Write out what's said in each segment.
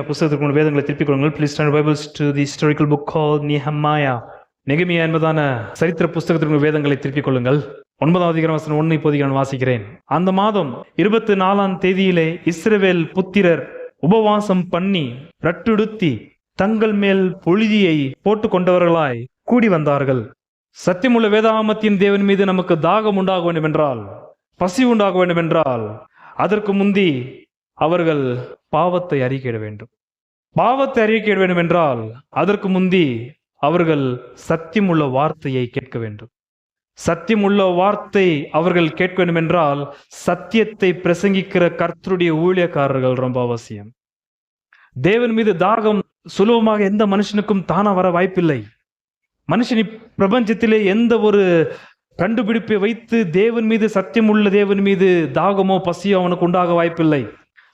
புத்தகத்திற்கு வேதங்களை திருப்பிக் கொள்ளுங்கள். Please turn bibles to the historical book called Nehemiah. நெகமியா என்பதான சரித்திர புத்தகத்திற்கு வேதங்களை திருப்பிக் கொள்ளுங்கள். 9ஆம் அதிகாரம் வசனம் 1 இப்போதைக்கு நான் வாசிக்கிறேன். அந்த மாதம் 24ஆம் தேதியிலே இஸ்ரவேல் புத்திரர் உபவாசம் பண்ணி ரட்டுடுத்தி தங்கள் மேல் புழுதியை போட்டு கொண்டவர்களாய் கூடி வந்தார்கள். சத்தியமுள்ள வேதாகமத்தின் தேவன் மீது நமக்கு தாகம் உண்டாக வேண்டும் என்றால், பசி உண்டாக வேண்டும் என்றால், அதற்கு முந்தி அவர்கள் பாவத்தை அறிக்கையிட வேண்டும். பாவத்தை அறிக்கையிட வேண்டும் என்றால் அதற்கு முந்தி அவர்கள் சத்தியமுள்ள வார்த்தையை கேட்க வேண்டும். சத்தியமுள்ள வார்த்தை அவர்கள் கேட்க வேண்டும் என்றால் சத்தியத்தை பிரசங்கிக்கிற கர்த்தருடைய ஊழியக்காரர்கள் ரொம்ப அவசியம். தேவன் மீது தாகம் சுலபமாக எந்த மனுஷனுக்கும் தானா வர வாய்ப்பில்லை. மனுஷன் பிரபஞ்சத்திலே எந்த ஒரு கண்டுபிடிப்பை வைத்து தேவன் மீது, சத்தியமுள்ள தேவன் மீது தாகமோ பசியோ அவனுக்கு உண்டாக வாய்ப்பில்லை.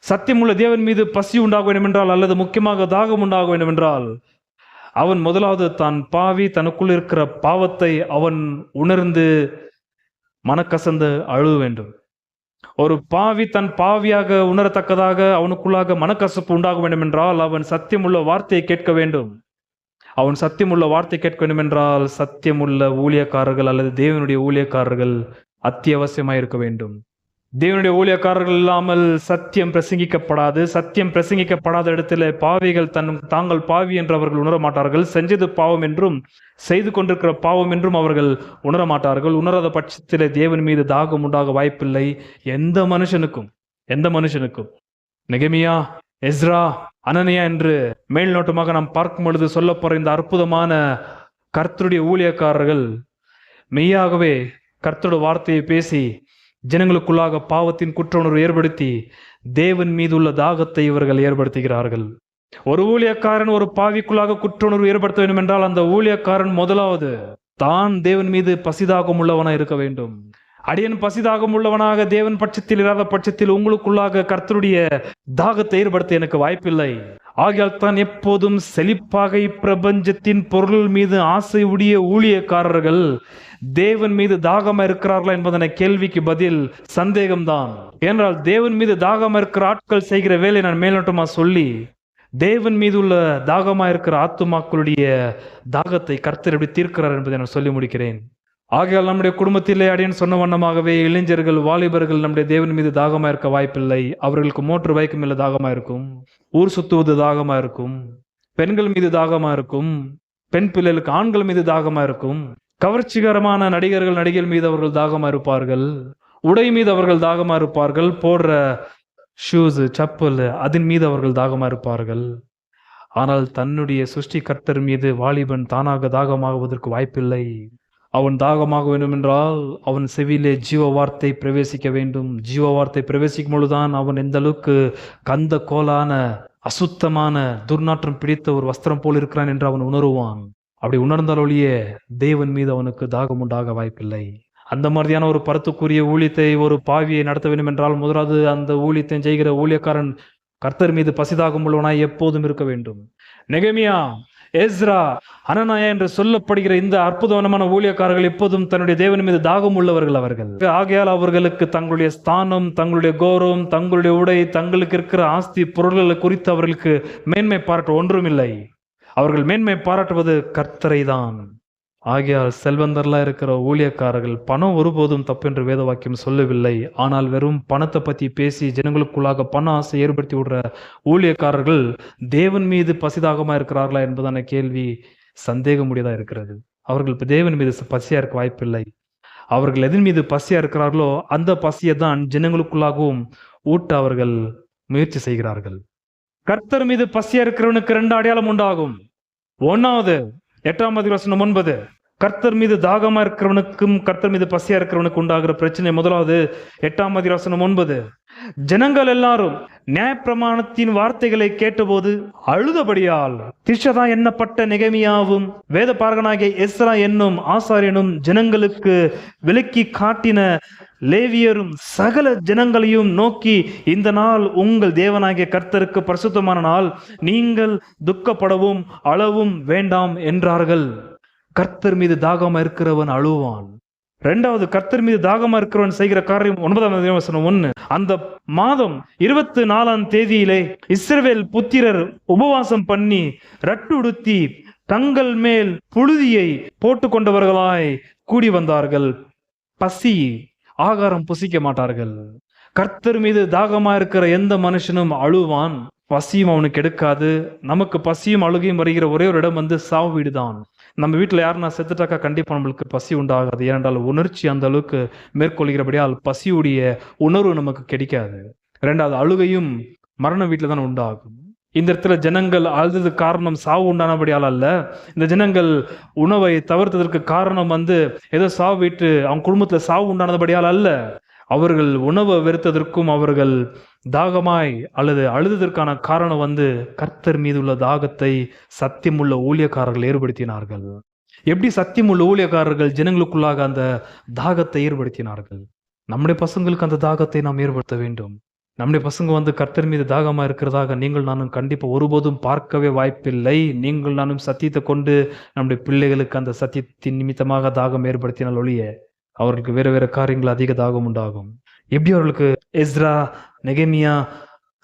சத்தியமுள்ள தேவன் மீது பசி உண்டாக வேண்டும் என்றால், அல்லது முக்கியமாக தாகம் உண்டாக வேண்டும் என்றால், அவன் முதலாவது தான் பாவி, தனக்குள் இருக்கிற பாவத்தை அவன் உணர்ந்து மனக்கசந்து அழுவ வேண்டும். ஒரு பாவி தன் பாவியாக உணரத்தக்கதாக அவனுக்குள்ளாக மனக்கசப்பு உண்டாக வேண்டும் என்றால் அவன் சத்தியமுள்ள வார்த்தையை கேட்க வேண்டும். அவன் சத்தியமுள்ள வார்த்தை கேட்க வேண்டும் என்றால் சத்தியமுள்ள ஊழியக்காரர்கள் அல்லது தேவனுடைய ஊழியக்காரர்கள் அத்தியாவசியமாய் இருக்க வேண்டும். தேவனுடைய ஊழியக்காரர்கள் இல்லாமல் சத்தியம் பிரசங்கிக்கப்படாது. சத்தியம் பிரசங்கிக்கப்படாத இடத்துல பாவிகள் தாங்கள் பாவி என்று அவர்கள் உணர மாட்டார்கள். செஞ்சது பாவம் என்றும் செய்து கொண்டிருக்கிற பாவம் என்றும் அவர்கள் உணர மாட்டார்கள். உணராத பட்சத்தில் தேவன் மீது தாகம் உண்டாக வாய்ப்பில்லை எந்த மனுஷனுக்கும். நெகமியா, எஸ்ரா, அனனியா என்று மேல் நோட்டமாக நாம் பார்க்கும் பொழுது சொல்ல போற இந்த அற்புதமான கர்த்தருடைய ஊழியக்காரர்கள் மெய்யாகவே கர்த்தருடைய வார்த்தையை பேசி ஜனங்களுக்குள்ளாக பாவத்தின் குற்ற உணர்வு ஏற்படுத்தி தேவன் மீது உள்ள தாகத்தை இவர்கள் ஏற்படுத்துகிறார்கள். ஒரு ஊழியக்காரன் ஒரு பாவிக்குள்ளாக குற்ற உணர்வு ஏற்படுத்த வேண்டும் என்றால் அந்த ஊழியக்காரன் முதலாவது தான் தேவன் மீது பசிதாகம் உள்ளவனாக இருக்க வேண்டும். அடியன் பசிதாகம் உள்ளவனாக தேவன் பட்சத்தில் இல்லாத பட்சத்தில் உங்களுக்குள்ளாக கர்த்தருடைய தாகத்தை ஏற்படுத்த எனக்கு வாய்ப்பில்லை. ஆகையால் தான் எப்போதும் செழிப்பாக இப்பிரபஞ்சத்தின் பொருள் மீது ஆசை உடைய ஊழியக்காரர்கள் தேவன் மீது தாகமா இருக்கிறார்களா என்பதனை கேள்விக்கு பதில் சந்தேகம்தான். ஏனென்றால் தேவன் மீது தாகமா இருக்கிற ஆட்கள் செய்கிற வேலை நான் மேலோட்டமா சொல்லி தேவன் மீது உள்ள தாகமா இருக்கிற ஆத்துமாக்களுடைய தாகத்தை கர்த்தர் எப்படி தீர்க்கிறார் என்பதை நான் சொல்லி முடிக்கிறேன். ஆகையால் நம்முடைய குடும்பத்திலே அடியன் சொன்ன வண்ணமாகவே இளைஞர்கள், வாலிபர்கள் நம்முடைய தேவன் மீது தாகமா இருக்க வாய்ப்பில்லை. அவர்களுக்கு மோட்டர் பைக்கு மேல தாகமா இருக்கும், ஊர் சுத்துவது தாகமா இருக்கும், பெண்கள் மீது தாகமா இருக்கும், பெண் பிள்ளைகளுக்கு ஆண்கள் மீது தாகமா இருக்கும், கவர்ச்சிகரமான நடிகர்கள், நடிகர் மீது அவர்கள் தாகமா இருப்பார்கள், உடை மீது அவர்கள் தாகமா இருப்பார்கள், போடுற ஷூஸ், சப்பல் அதன் மீது அவர்கள் தாகமா இருப்பார்கள். ஆனால் தன்னுடைய சிருஷ்டி கர்த்தர் மீது வாலிபன் தானாக தாகமாகுவதற்கு வாய்ப்பில்லை. அவன் தாகமாக வேண்டும் என்றால் அவன் செவியிலே ஜீவ வார்த்தை பிரவேசிக்க வேண்டும். ஜீவ வார்த்தை பிரவேசிக்கும் பொழுதுதான் அவன் எந்த அளவுக்கு கந்த கோலான அசுத்தமான துர்நாற்றம் பிடித்த ஒரு வஸ்திரம் போல் இருக்கிறான் என்று அவன் உணருவான். அப்படி உணர்ந்தால் ஒழிய தேவன் மீது அவனுக்கு தாகம் உண்டாக வாய்ப்பில்லை. அந்த மாதிரியான ஒரு பருத்துக்குரிய ஊழியத்தை ஒரு பாவியை நடத்த வேண்டும் என்றால் முதலாவது அந்த ஊழியத்தை செய்கிற ஊழியக்காரன் கர்த்தர் மீது பசிதாகம் உள்ளவனாய் எப்போதும் இருக்க வேண்டும். நெகமியா, எஸ்ரா, அனனியா என்று சொல்லப்படுகிற இந்த அற்புதமான ஊழியக்காரர்கள் எப்போதும் தன்னுடைய தேவன் மீது தாகம் உள்ளவர்கள் அவர்கள். ஆகையால் அவர்களுக்கு தங்களுடைய ஸ்தானம், தங்களுடைய கௌரவம், தங்களுடைய உடை, தங்களுக்கு இருக்கிற ஆஸ்தி பொருள்களை குறித்து அவர்களுக்கு மேன்மை பாராட்ட ஒன்றுமில்லை. அவர்கள் மேன்மை பாராட்டுவது கர்த்தரை தான். ஆகையால் செல்வந்தர்களா இருக்கிற ஊழியக்காரர்கள் பணம் ஒருபோதும் தப்பென்று வேத வாக்கியம் சொல்லவில்லை. ஆனால் வெறும் பணத்தை பத்தி பேசி ஜனங்களுக்குள்ளாக பண ஆசை ஏற்படுத்தி விடுற ஊழியக்காரர்கள் தேவன் மீது பசிதாகமா இருக்கிறார்களா என்பதான கேள்வி சந்தேகமுடியதா இருக்கிறது. அவர்கள் தேவன் மீது பசியா இருக்க வாய்ப்பில்லை. அவர்கள் எதன் மீது பசியா இருக்கிறார்களோ அந்த பசியை தான் ஜனங்களுக்குள்ளாகவும் ஊட்ட அவர்கள் முயற்சி செய்கிறார்கள். கர்த்தர் மீது பசியா இருக்கிறவனுக்கு 2 அடையாளம் உண்டாகும். 1வது 8ஆம் அதிகாரம் 9, கர்த்தர் மீது தாகமா இருக்கிறவனுக்கும் கர்த்தர் மீது பசியா இருக்கிறவனுக்கு உண்டாகிற பிரச்சனை. முதலாவது 8ஆம் அதிகாரம் 9, ஜனங்கள் எல்லாரும் நியாயப்பிரமாணத்தின் வார்த்தைகளை கேட்டபோது அழுதபடியால் திர்ஷதா எண்ணப்பட்ட நெகமியாவும் வேத பாரகனாகிய எஸ்ரா என்னும் ஆசாரியனும் ஜனங்களுக்கு விலக்கி காட்டின லேவியரும் சகல ஜனங்களையும் நோக்கி, இந்த நாள் உங்கள் தேவனாகிய கர்த்தருக்கு பரிசுத்தமான நாள், நீங்கள் துக்கப்படவும் அளவும் வேண்டாம் என்றார்கள். கர்த்தர் மீது தாகமா இருக்கிறவன் அழுவான். இரண்டாவது, கர்த்தர் மீது தாகமா இருக்கிறவன் செய்கிற காரியம் 9:1. அந்த மாதம் 24ஆம் தேதியிலே இஸ்ரவேல் புத்திரர் உபவாசம் பண்ணி ரட்டுடுத்தி தங்கள் மேல் புழுதியை போட்டு கொண்டவர்களாய் கூடி வந்தார்கள். பசி, ஆகாரம் புசிக்க மாட்டார்கள். கர்த்தர் மீது தாகமா இருக்கிற எந்த மனுஷனும் அழுவான், பசியும் அவனுக்கு எடுக்காது. நமக்கு பசியும் அழுகையும் வருகிற ஒரே ஒரு இடம் சாவு வீடு தான். நம்ம வீட்டில் யாருன்னா செத்துட்டாக்கா கண்டிப்பா நம்மளுக்கு பசி உண்டாகாது. ஏனென்றால் உணர்ச்சி அந்த அளவுக்கு மேற்கொள்கிறபடியால் பசியுடைய உணர்வு நமக்கு கிடைக்காது. இரண்டாவது, அழுகையும் மரண வீட்டில் தான் உண்டாகும். இந்த இடத்துல ஜனங்கள் அழுது காரணம் சாவு உண்டானபடியால் அல்ல. இந்த ஜனங்கள் உணவை தவிர்த்ததற்கு காரணம் ஏதோ சாவு வீட்டு அவங்க குடும்பத்துல சாவு உண்டானபடியால் அல்ல. அவர்கள் உணவை வெறுத்ததற்கும் அவர்கள் தாகமாய் அல்லது அழுததற்கான காரணம் கர்த்தர் மீது உள்ள தாகத்தை சத்தியமுள்ள ஊழியக்காரர்கள் ஏற்படுத்தினார்கள். எப்படி சத்தியமுள்ள ஊழியக்காரர்கள் ஜனங்களுக்குள்ளாக அந்த தாகத்தை ஏற்படுத்தினார்கள்? நம்முடைய பசங்களுக்கு அந்த தாகத்தை நாம் ஏற்படுத்த வேண்டும். நம்முடைய பசங்க கர்த்தர் மீது தாகமா இருக்கிறதாக நீங்கள் நானும் கண்டிப்பா ஒருபோதும் பார்க்கவே வாய்ப்பில்லை. நீங்கள் நானும் சத்தியத்தை கொண்டு நம்முடைய பிள்ளைகளுக்கு அந்த சத்தியத்தின் நிமித்தமாக தாகம் ஏற்படுத்தினால் ஒழிய அவர்களுக்கு வேற வேற காரியங்கள் அதிக தாகம் உண்டாகும். எப்படி அவர்களுக்கு எஸ்ரா, நெகேமியா,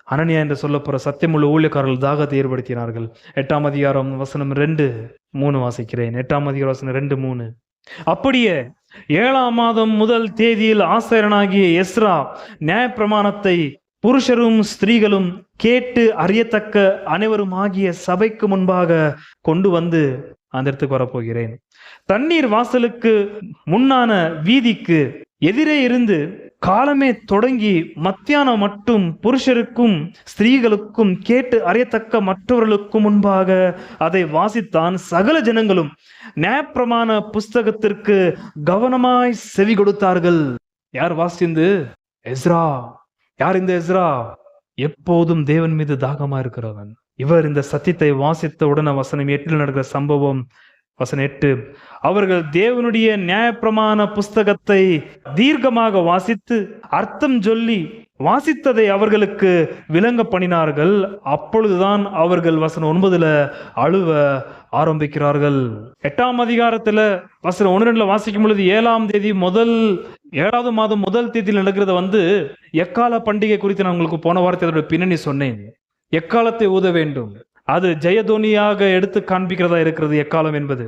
அனனியா என்று சொல்லப்போற சத்தியமுள்ள ஊழியக்காரர்கள் தாகத்தை ஏற்படுத்தினார்கள். 8ஆம் அதிகாரம் வசனம் 2-3 வாசிக்கிறேன். 8ஆம் அதிகாரம் வசனம் 2-3. அப்படியே 7ஆம் மாதம் முதல் தேதியில் ஆசாரியனாகிய எஸ்ரா நியாயப்பிரமாணத்தை புருஷரும் ஸ்திரீகளும் கேட்டு அறியத்தக்க அனைவரும் ஆகிய சபைக்கு முன்பாக கொண்டு அந்த இடத்துக்கு வரப்போகிறேன். தண்ணீர் வாசலுக்கு முன்னான வீதிக்கு எதிரே இருந்து காலமே தொடங்கி மத்தியானம் மட்டும் புருஷருக்கும் ஸ்திரீகளுக்கும் கேட்டு அறியத்தக்க மற்றவர்களுக்கும் முன்பாக அதை வாசித்தான். சகல ஜனங்களும் நியாயப்பிரமாண புஸ்தகத்திற்கு கவனமாய் செவி கொடுத்தார்கள். யார் வாசிந்து? எஸ்ரா. யார் இந்த எஸ்ரா? எப்போதும் தேவன் மீது தாகமா இருக்கிறவன் இவர். இந்த சத்தியத்தை வாசித்த உடனே வசனம் 8 நடக்கிற சம்பவம், வசனம் 8, அவர்கள் தேவனுடைய நியாயப்பிரமாண புஸ்தகத்தை தீர்க்கமாக வாசித்து அர்த்தம் சொல்லி வாசித்ததை அவர்களுக்கு விளங்க பண்ணினார்கள். அப்பொழுதுதான் அவர்கள் வசனம் 9 அழுவ ஆரம்பிக்கிறார்கள். 8ஆம் அதிகாரத்துல வசனம் 1-2 வாசிக்கும் பொழுது 7ஆம் தேதி 7ஆவது மாதம் முதல் தேதியில் நடக்கிறத எக்கால பண்டிகை குறித்து நான் உங்களுக்கு போன வாரத்தை அதோட பின்னணி சொன்னேன். எக்காலத்தை ஊத வேண்டும். அது ஜெயதோனியாக எடுத்து காண்பிக்கிறதா இருக்கிறது எக்காலம் என்பது.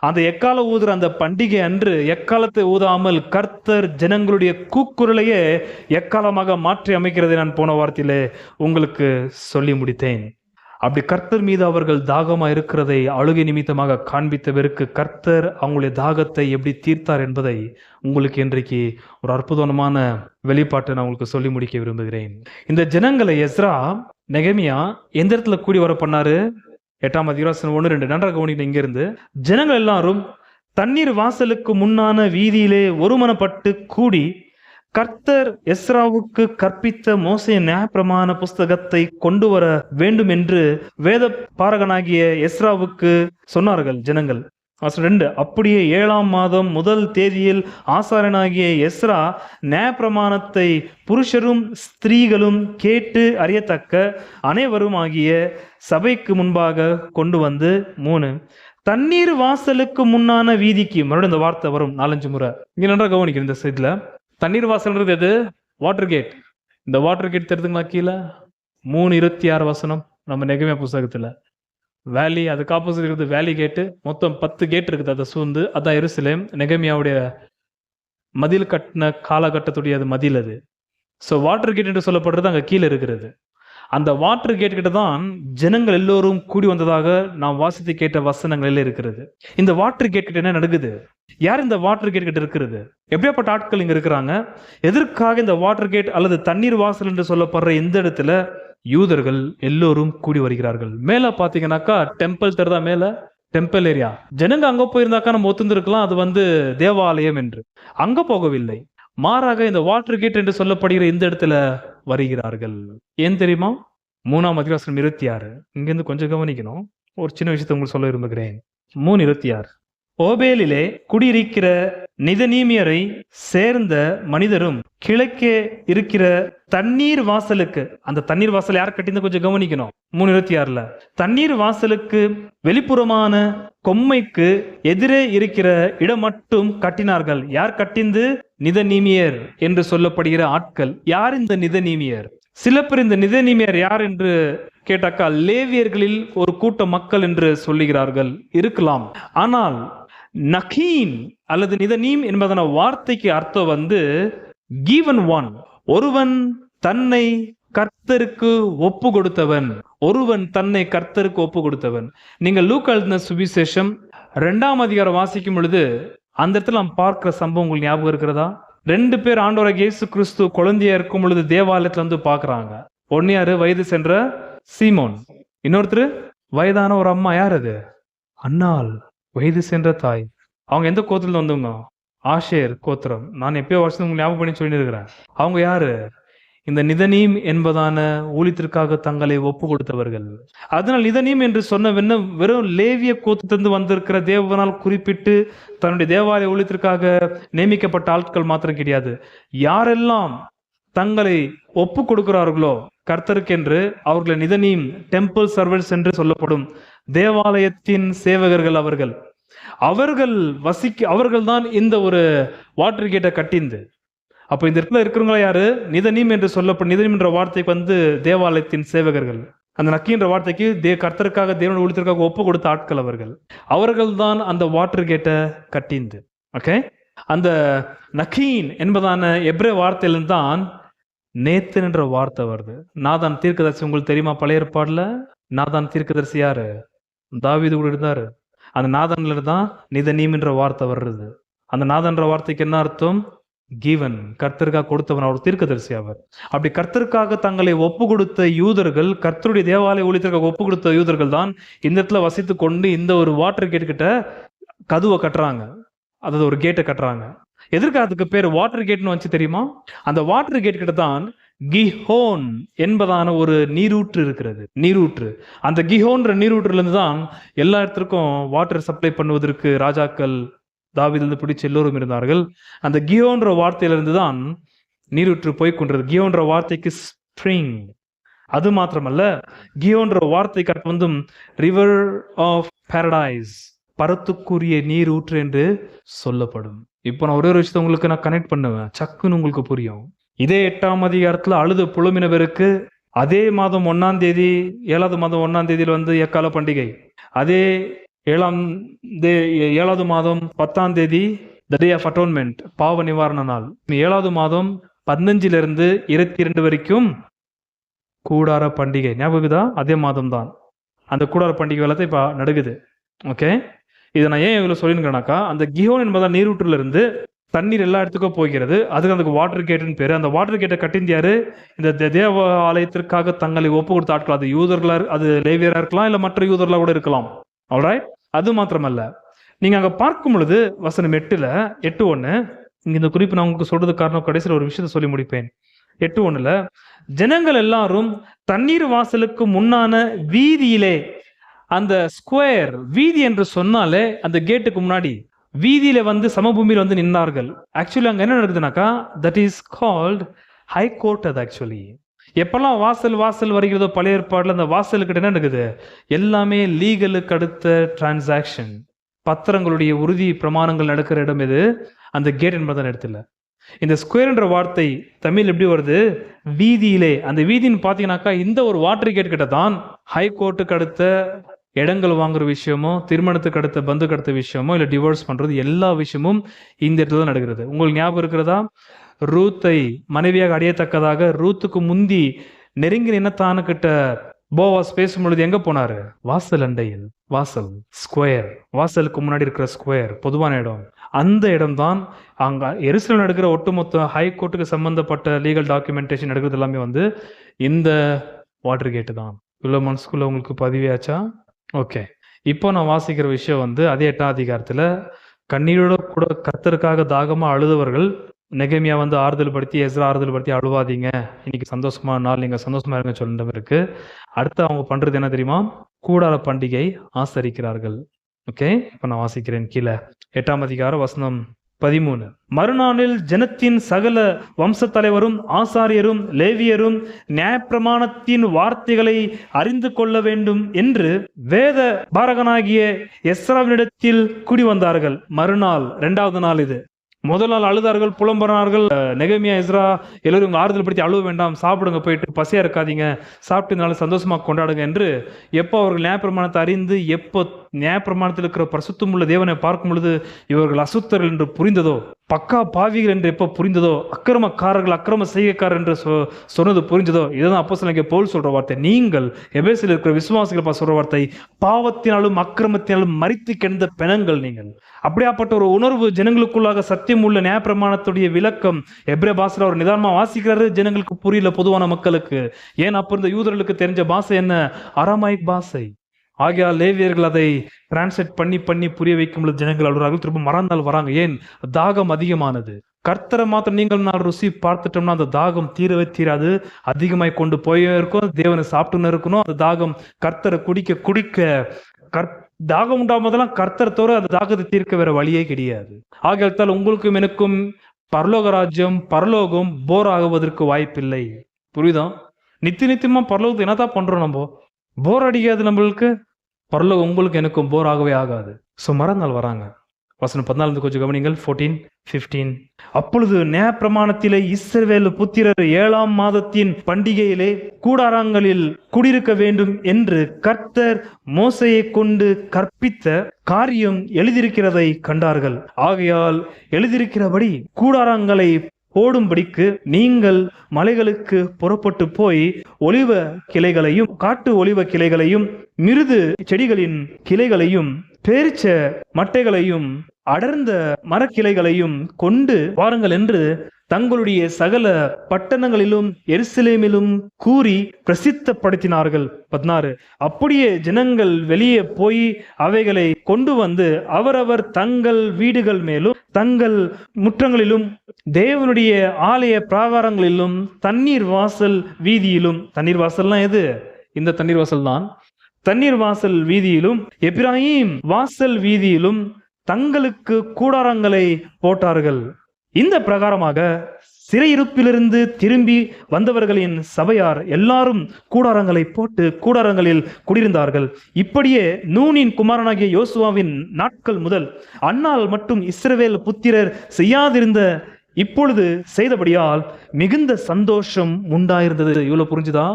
அந்த எக்கால ஊதுற அந்த பண்டிகை அன்று எக்காலத்தை ஊதாமல் கர்த்தர் ஜனங்களுடைய கூக்குரலையே எக்காலமாக மாற்றி அமைக்கிறதை நான் போன வாரத்திலே உங்களுக்கு சொல்லி முடித்தேன். அப்படி கர்த்தர் மீது அவர்கள் தாகமா இருக்கிறதை அழுகை நிமித்தமாக காண்பித்தவருக்கு கர்த்தர் அவங்களுடைய தாகத்தை எப்படி தீர்த்தார் என்பதை உங்களுக்கு இன்றைக்கு ஒரு அற்புதமான வெளிப்பாட்டை நான் உங்களுக்கு சொல்லி முடிக்க விரும்புகிறேன். இந்த ஜனங்களை எஸ்ரா, நெகேமியா எந்த இடத்துல கூடி வர பண்ணாரு? 8ஆம் அதிகாரம் 1-2 நன்றாக கவனிக்கணும். இங்க இருந்து ஜனங்கள் எல்லாரும் தண்ணீர் வாசலுக்கு முன்னான வீதியிலே ஒருமனப்பட்டு கூடி கர்த்தர் எஸ்ராவுக்கு கற்பித்த மோசே நியாயப்பிரமாண புஸ்தகத்தை கொண்டு வர வேண்டும் என்று வேத பாரகனாகிய எஸ்ராவுக்கு சொன்னார்கள் ஜனங்கள். 2, அப்படியே 7ஆம் மாதம் முதல் தேதியில் ஆசாரியனாகிய எஸ்ரா நியாயப்பிரமாணத்தை புருஷரும் ஸ்திரீகளும் கேட்டு அறியத்தக்க அனைவரும் ஆகிய சபைக்கு முன்பாக கொண்டு 3, தண்ணீர் வாசலுக்கு முன்னான வீதிக்கு. மறுபடியும் இந்த வார்த்தை வரும் 4-5 முறை. இங்க நன்றாக கவனிக்கணும். இந்த சைட்ல தண்ணீர் வாசல்ன்றது எது? Water gate. இந்த வாட்டர் கேட் தெரியுதுங்களா? கீழே 3:26 வசனம் நம்ம நெகேமியா புஸ்தகத்துல. வேலி, அதுக்கு ஆப்போசிட் இருக்குது வேலி கேட்டு. மொத்தம் 10 கேட் இருக்குது. அதை சூழ்ந்து அதான் எருசலேம். நெகேமியாவுடைய மதில் கட்டின காலகட்டத்துடைய அது மதில் அது. ஸோ வாட்டர் கேட் என்று சொல்லப்படுறது அங்கே கீழே இருக்கிறது. அந்த வாட்டர் கேட் கிட்ட தான் ஜனங்கள் எல்லோரும் கூடி வந்ததாக நாம் வாசித்து கேட்ட வசனங்களில் இருக்கிறது. இந்த வாட்டர் கேட் கிட்ட என்ன நடக்குது? யார் இந்த வாட்டர் கேட் கிட்ட இருக்கிறது? எப்படியாப்பட்ட ஆட்கள் இங்க இருக்கிறாங்க? எதற்காக இந்த வாட்டர் கேட் அல்லது தண்ணீர் வாசல் என்று சொல்லப்படுற இந்த இடத்துல யூதர்கள் எல்லோரும் கூடி வருகிறார்கள்? மேல பாத்தீங்கன்னாக்கா டெம்பிள் தெரிதா? மேல டெம்பிள் ஏரியா. ஜனங்க அங்க போயிருந்தாக்கா நம்ம ஒத்துந்திருக்கலாம் அது தேவாலயம் என்று. அங்க போகவில்லை. மாறாக இந்த வாட்டர் கேட் என்று சொல்லப்படுகிற இந்த இடத்துல வருகிறார்கள். ஏன் தெரியுமா? 3ஆம் அதிகாரம் 26. இங்கிருந்து கொஞ்சம் கவனிக்கணும். ஒரு சின்ன விஷயத்தை உங்களுக்கு சொல்ல விரும்புகிறேன். 3:26. ஓபேலிலே குடியிருக்கிற நிதனீமியரை சேர்ந்த மனிதரும் கிழக்கே இருக்கிற தண்ணீர் வாசலுக்கு, அந்த தண்ணீர் வாசல் யார் கட்டிந்து கொஞ்சம் கவனிக்கணும். 3:26 தண்ணீர் வாசலுக்கு வெளிப்புறமான கொம்மைக்கு எதிரே இருக்கிற இடம் மட்டும் கட்டினார்கள். யார் கட்டிந்து? நிதனீமியர் என்று சொல்லப்படுகிற ஆட்கள். யார் இந்த நிதனீமியர்? சில பேர் இந்த நிதனீமியர் யார் என்று கேட்டாக்கா லேவியர்களில் ஒரு கூட்ட மக்கள் என்று சொல்லுகிறார்கள். இருக்கலாம். ஆனால் நகீன் அல்லது நிதனீம் என்பதான வார்த்தைக்கு அர்த்தம் வந்து கிவன் ஒன், ஒருவன் தன்னை கர்த்தருக்கு ஒப்பு கொடுத்தவன். ஒருவன் தன்னை கர்த்தருக்கு ஒப்பு கொடுத்தவன். நீங்கள் லூக்கா எழுதின சுவிசேஷம் 2ஆம் அதிகாரம் வாசிக்கும் பொழுது அந்த இடத்துல நாம் பார்க்கிற சம்பவம் உங்களுக்கு ஞாபகம் இருக்கிறதா? 2 பேர் ஆண்டவராகிய இயேசு கிறிஸ்து குழந்தையா இருக்கும் பொழுது தேவாலயத்துல வந்து பாக்குறாங்க. ஒன்னு யாரு? வயது சென்ற சீமோன். இன்னொருத்தர் வயதான ஒரு அம்மா. யார் அது? அன்னாள், வயது சென்ற தாய். அவங்க எந்த கோத்திரத்துல வந்தவங்க? ஆஷேர் கோத்திரம். நான் எப்பயோ வருஷம் உங்களுக்கு ஞாபகம் பண்ணி சொல்லி இருக்கிறேன். அவங்க யாரு? இந்த நிதனீம் என்பதான ஊழியத்திற்காக தங்களை ஒப்பு கொடுத்தவர்கள். அதனால் நிதனீம் என்று சொன்ன வெறும் லேவிய கோத்திரத்திலிருந்து வந்திருக்கிற தேவனால் குறிப்பிட்டு தன்னுடைய தேவாலய ஊழியத்திற்காக நியமிக்கப்பட்ட ஆட்கள் மாத்திரம் கிடையாது. யாரெல்லாம் தங்களை ஒப்பு கொடுக்கிறார்களோ கர்த்தருக்கென்று அவர்களை நிதனீம், டெம்பிள் சர்வன்ட்ஸ் என்று சொல்லப்படும் தேவாலயத்தின் சேவகர்கள். அவர்கள் தான் இந்த ஒரு வாட்டர் கேட்டை கட்டிந்து. அப்போ இந்த இடத்துல இருக்கிறவங்களா யாரு? நிதனீம் என்று சொல்லப்படும், நிதனீம் என்ற வார்த்தைக்கு வந்து தேவாலயத்தின் சேவகர்கள். அந்த நக்கின்ற வார்த்தைக்கு கர்த்தருக்காக தேவனுடைய ஊழியத்திற்காக ஒப்பு கொடுத்த ஆட்கள் அவர்கள் தான் அந்த வாட்டர் கேட்டை கட்டிந்து. ஓகே, அந்த நக்கீன் என்பதான எப்ரே வார்த்தையிலிருந்து தான் நேத்தன் என்ற வார்த்தை வருது. நாதான் தீர்க்கதரிசி உங்களுக்கு தெரியுமா? பழைய ஏற்பாடுல நாதான் தீர்க்கதரிசி யாரு? தாவீது கூட இருந்தாரு. அந்த நாதன்ல தான் நிதனீம் என்ற வார்த்தை வர்றது. அந்த நாதன்ற வார்த்தைக்கு என்ன அர்த்தம்? கிவன், கர்த்தருக்காக கொடுத்தவன். அவர் தீர்க்கதரிசி. அவர் அப்படி கர்த்தருக்காக தங்களை ஒப்பு கொடுத்த யூதர்கள், கர்த்தருடைய தேவாலய ஊழியத்திற்காக ஒப்பு கொடுத்த யூதர்கள் தான் இந்த இடத்துல வசித்து கொண்டு இந்த ஒரு வாட்டர் கேட் கிட்ட கதவை கட்டுறாங்க. அதாவது ஒரு கேட்டை கட்டுறாங்க. எதற்கு அதுக்கு பேர் வாட்டர் கேட்னு வச்சு தெரியுமா? அந்த வாட்டர் கேட் கிட்ட தான் கிஹோன் என்பதான ஒரு நீரூற்று இருக்கிறது. நீரூற்று, அந்த கிஹோன்ற நீரூற்றுல இருந்து தான் எல்லா இடத்திற்கும் வாட்டர் சப்ளை பண்ணுவதற்கு ராஜாக்கள் தாவீதிலிருந்து பிடிச்ச எல்லோரும் இருந்தார்கள். அந்த கியோன்ற வார்த்தையிலிருந்து தான் நீரூற்று போய் கொண்டது. கியோன்ற வார்த்தைக்கு ஸ்ப்ரிங். அது மாத்திரமல்ல, கியோன்ற வார்த்தைக்கு அர்த்தம் வந்து ரிவர் ஆஃப் பாரடைஸ், பரத்துக்குரிய நீரூற்று என்று சொல்லப்படும். இப்போ நான் ஒரே ஒரு விஷயத்தை உங்களுக்கு நான் கனெக்ட் பண்ணுவேன், சக்குன்னு உங்களுக்கு புரியும். இதே 8ஆம் அதிகாரத்துல அழுது புலம்பினவருக்கு அதே மாதம் 1ஆம் தேதி, 7வது மாதம் 1ஆம் தேதியில் வந்து எக்கால பண்டிகை. அதே 7வது மாதம் 10ஆம் தேதி த டே ஆஃப் அட்டோன்மெண்ட், பாவ நிவாரண நாள். 7வது மாதம் 15 22 வரைக்கும் கூடார பண்டிகை. ஞாபகம்தா? அதே மாதம் தான் அந்த கூடார பண்டிகை வேலை இப்ப நடக்குது. ஓகே, இதை நான் ஏன் இவ்வளவு சொல்லிருக்கேனாக்கா, அந்த கிஹோன் என்பதால் நீரூற்றுல இருந்து தண்ணீர் எல்லா இடத்துக்கும் போகிறது. அதுக்கு வாட்டர் கேட்டுன்னு பேரு. அந்த வாட்டர் கேட்டை கட்டிந்தியாரு? இந்த தேவாலயத்திற்காக தங்களை ஒப்பு கொடுத்த ஆட்கள். அது யூதர்களா, அது லேவியரா இருக்கலாம், இல்ல மற்ற யூதர்களா கூட இருக்கலாம். ஆல்ரைட். அது மாத்திரமல்ல, நீங்க அங்க பார்க்கும் பொழுது வசனம் 8:1, இங்க இந்த குறிப்பு நான் உங்களுக்கு சொல்றது காரணம், கடைசியில் ஒரு விஷயத்தை சொல்லி முடிப்பேன். 8:1 ஜனங்கள் எல்லாரும் தண்ணீர் வாசலுக்கு முன்னான வீதியிலே, அந்த ஸ்கொயர் வீதி என்று சொன்னாலே அந்த கேட்டுக்கு முன்னாடி வீதியில வந்து சமபூமியில வந்து நின்றார்கள். ஆக்சுவலி அங்க என்ன நடக்குதுனாக்கா, that is called high court. அது ஆக்சுவலி எப்பெல்லாம் வாசல் வருகிறதோ பழைய ஏற்பாடுல, அந்த வாசலுக்கிட்ட என்ன நடக்குது? எல்லாமே லீகலுக்கு அடுத்த டிரான்சாக்ஷன், பத்திரங்களுடைய உறுதி பிரமாணங்கள் நடக்கிற இடம் எது? அந்த கேட் என்பதான இடத்துல. இந்த ஸ்கொயர் என்ற வார்த்தை தமிழ் எப்படி வருது? வீதியிலே. அந்த வீதின்னு பாத்தீங்கன்னாக்கா இந்த ஒரு வாட்டர் கேட் கிட்ட தான் ஹை கோர்ட்டுக்கு அடுத்த இடங்கள் வாங்குற விஷயமோ, திருமணத்துக்கு அடுத்த பந்துக்கு அடுத்த விஷயமோ, இல்ல டிவோர்ஸ் பண்றது, எல்லா விஷயமும் இந்த இடத்துல தான் நடக்கிறது. உங்களுக்கு ஞாபகம் இருக்கிறதா? ரூத்தை மனைவியாக அடையத்தக்கதாக ரூத்துக்கு முந்தி நெருங்கி நின்னத்தானு கிட்ட போவாஸ் பேசும் பொழுது எங்க போனாரு? வாசல் அண்டையில். வாசல் ஸ்கொயர், வாசலுக்கு முன்னாடி இருக்கிற ஸ்கொயர் பொதுவான இடம். அந்த இடம் தான் அங்க எருசலேம் நடக்கிற ஒட்டுமொத்த ஹை கோர்ட்டுக்கு சம்பந்தப்பட்ட லீகல் டாக்குமெண்டேஷன் நடக்கிறது எல்லாமே வந்து இந்த வாட்டர் கேட்டு தான். இவ்வளவு மனசுக்குள்ள உங்களுக்கு பதிவாச்சா? ஓகே, இப்போ நான் வாசிக்கிற விஷயம் வந்து அதே 8ஆம் அதிகாரத்துல கண்ணீரோட கூட கர்த்தருக்காக தாகமா அழுதவர்கள் நெகேமியா வந்து ஆறுதல் படுத்தி, எஸ்ரா ஆறுதல் படுத்தி, அழுவாதீங்க, இன்னைக்கு சந்தோஷமான நாள், நீங்க சந்தோஷமா இருங்க சொல்லிட்டு இருக்கு. அடுத்து அவங்க பண்றது என்ன தெரியுமா? கூடார பண்டிகை ஆசரிக்கிறார்கள். ஓகே, இப்ப நான் வாசிக்கிறேன். கீழே 8ஆம் அதிகாரம் வசனம் 13. மறுநாளில் ஜனத்தின் சகல வம்ச தலைவரும் ஆசாரியரும் லேவியரும் நியாயப்பிரமாணத்தின் வார்த்தைகளை அறிந்து கொள்ள வேண்டும் என்று வேத பாரகனாகிய எஸ்ராவினிடத்தில் கூடி வந்தார்கள். மறுநாள், 2வது நாள். இது முதல் நாள் அழுதார்கள், புலம்புறார்கள். நெகமியா, எஸ்ரா எல்லோரும் ஆறுதல் படுத்தி, அழுவ வேண்டாம், சாப்பிடுங்க, போயிட்டு பசியா இருக்காதீங்க, சாப்பிட்டு சந்தோஷமாக கொண்டாடுங்க என்று. எப்போ அவர்கள் நியாயப்பிரமாணத்தை அறிந்து, எப்போ நியாயப்பிரமாணத்தில் இருக்கிற பரிசுத்தமுள்ள தேவனை பார்க்கும் பொழுது இவர்கள் அசுத்தர்கள் என்று புரிந்ததோ, பக்கா பாவிகள் என்று எப்போ புரிந்ததோ, அக்கிரமக்காரர்கள், அக்கிரம செய்கைக்காரர் என்று சொன்னது புரிஞ்சதோ, இதுதான் அப்போஸ்தலனாகிய பவுல் சொல்ற வார்த்தை. நீங்கள் எபேசில் இருக்கிற விசுவாசிகள் சொல்ற வார்த்தை, பாவத்தினாலும் அக்கிரமத்தினாலும் மரித்து கிடந்த பெணங்கள் நீங்கள். அப்படியாப்பட்ட ஒரு உணர்வு ஜனங்களுக்குள்ளாக சத்தியம் உள்ள நியாயப்பிரமாணத்துடைய விளக்கம் எபிரேய பாஷையில் அவர் நிதானமா வாசிக்கிறாரு. ஜனங்களுக்கு புரியல, பொதுவான மக்களுக்கு. ஏன் அப்ப இந்த யூதர்களுக்கு தெரிஞ்ச பாஷை என்ன? அரமாயிக் பாஷை. ஆகையால் லேவியர்கள் அதை டிரான்ஸ்லேட் பண்ணி புரிய வைக்கும் பொழுது ஜனங்கள் அழுறார்கள், திரும்ப மறந்தால் வராங்க. ஏன்? தாகம் அதிகமானது. கர்த்தரை மாத்திரம் நீங்கள் நாள் ருசி பார்த்துட்டோம்னா அந்த தாகம் தீரவே தீராது, அதிகமாய் கொண்டு போயே இருக்கும். தேவனை சாப்பிட்டுன்னு இருக்கணும். அந்த தாகம் கர்த்தரை குடிக்க தாகம் உண்டாமதெல்லாம் கர்த்தர் தவிர அந்த தாகத்தை தீர்க்க வேற வழியே கிடையாது. ஆகையால் உங்களுக்கும் எனக்கும் பரலோக ராஜ்யம், பரலோகம் போர் ஆகுவதற்கு வாய்ப்பில்லை. புரியுதா? நித்தியமா பரலோகத்தை என்னதான் பண்றோம் நம்ம? போர் அடிக்காது நம்மளுக்கு. பரலோகம் உங்களுக்கு எனக்கும் போர் ஆகவே ஆகாது. மறுநாள் வராங்க. வசனம் 14 கொஞ்சம் கவனிங்கள். 14, 15. அப்பொழுது நியாயப்பிரமாணத்திலே இஸ்ரவேல் புத்திரர் 7ஆம் மாதத்தின் பண்டிகையிலே கூடாரங்களில் குடியிருக்க வேண்டும் என்று கர்த்தர் மோசையை கொண்டு கற்பித்த காரியம் எழுதியிருக்கிறதை கண்டார்கள். ஆகையால் எழுதியிருக்கிறபடி கூடாரங்களை போடும்படிக்கு நீங்கள் மலைகளுக்கு புறப்பட்டு போய் ஒலிவ கிளைகளையும், காட்டு ஒலிவ கிளைகளையும், மிருது செடிகளின் கிளைகளையும், பேரிச்ச மட்டைகளையும், அடர்ந்த மரக்கிளைகளையும் கொண்டு வாருங்கள் என்று தங்களுடைய சகல பட்டணங்களிலும் எருசலேமிலும் கூறி பிரசித்தப்படுத்தினார்கள். 16. அப்படியே ஜனங்கள் வெளியே போய் அவைகளை கொண்டு வந்து அவரவர் தங்கள் வீடுகள் மேலும் தங்கள் முற்றங்களிலும் தேவனுடைய ஆலய பிராகாரங்களிலும் தண்ணீர் வாசல் வீதியிலும், தண்ணீர் வாசல்லாம் எது? இந்த தண்ணீர் வாசல் தான். தண்ணீர் வாசல் வீதியிலும் எப்பிராயீம் வாசல் வீதியிலும் தங்களுக்கு கூடாரங்களை போட்டார்கள். இந்த பிரகாரமாக சிறையிருப்பிலிருந்து திரும்பி வந்தவர்களின் சபையார் எல்லாரும் கூடாரங்களை போட்டு கூடாரங்களில் குடியிருந்தார்கள். இப்படியே நூனின் குமாரனாகிய யோசுவாவின் நாட்கள் முதல் அந்நாள் மட்டும் இஸ்ரவேல் புத்திரர் செய்யாதிருந்த இப்பொழுது செய்தபடியால் மிகுந்த சந்தோஷம் உண்டாயிருந்தது. இவ்வளவு புரிஞ்சுதா?